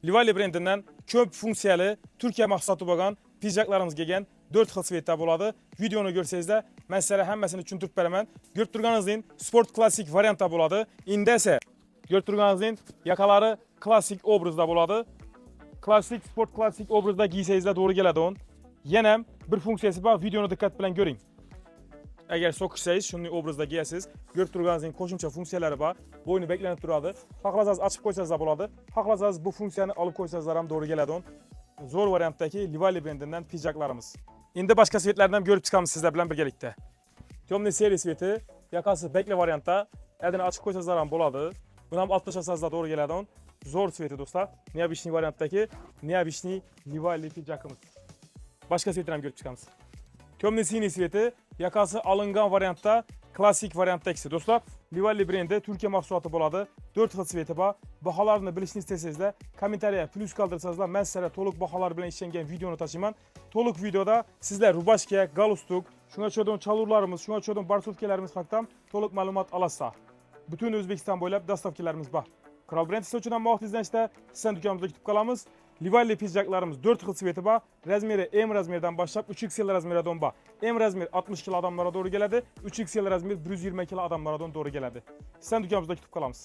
Livali brendindən köp funksiyalı Türkiyə mahsulatı bo'lgan pijjaklarımız kelgan 4 xil svetdə bo'ladi. Videonu görsəniz mən sizlərə həmməsini tushuntirib beraman. Görüb turganingizdek sport klassik variantda bo'ladi. Endi esa görüb turganingizdek yakalari klassik obrazda bo'ladi. Klassik sport klassik obrazda giysangizlar to'g'ri keladi on. Yana bir funksiyasi bor, videoni diqqat bilan ko'ring. Agar so'kishsangiz shunday obrazda giyasiz. Görüb turganingizdek qo'shimcha funksiyalari bor. Bo'yni beklanib turadi. Xohlasangiz ochib qo'ysangiz ham bo'ladi. Xohlasangiz bu funksiyani olib qo'ysangiz ham to'g'ri keladi on. Zo'r variantdagi Livali brendindən pijjaklarimiz. Endi boshqa svetlardan ko'rib chiqamiz sizlar bilan birgalikda. Temniy seri sveti, yakasi bekli variantda. Adini ochib qo'ysangiz ham bo'ladi. Buni ham olib tashlasangiz to'g'ri keladi on. Zo'r sveti do'stlar. Neobishniy variantdagi neobishniy Livali pijjakimiz. Boshqa svetlarni ham ko'rib chiqamiz. Temniy siniy sveti, yakasi alingan variantda, klassik variantdagisi do'stlar. Livali brendi Turkiya mahsuloti bo'ladi. 4 xil sveti bor. Baholarni bilishni istasangizlar, kommentariya plus qoldirsangizlar, men sizlarga to'liq baholar bilan ishlangan videoni tashiyman. To'liq videoda sizlar rubashka, galstuk, shunga o'xshagan chalurlarimiz, shunga o'xshagan barsotkalarimiz haqida to'liq ma'lumot olasizlar. Butun O'zbekiston bo'ylab dastavkalarimiz bor. Kral brend sizlar uchun ham vaqt izlanishda sizdan dukanimizda kutib qolamiz. Livali pijjaklarimiz 4 xil sveti bor. Razmeri M razmeridan boshlab 3XL razmeridan bor. M razmer 60 kg odamlarga to'g'ri keladi, 3XL razmer 120 kg odamlarga to'g'ri keladi. Sizdan dukanimizda kutib qolamiz.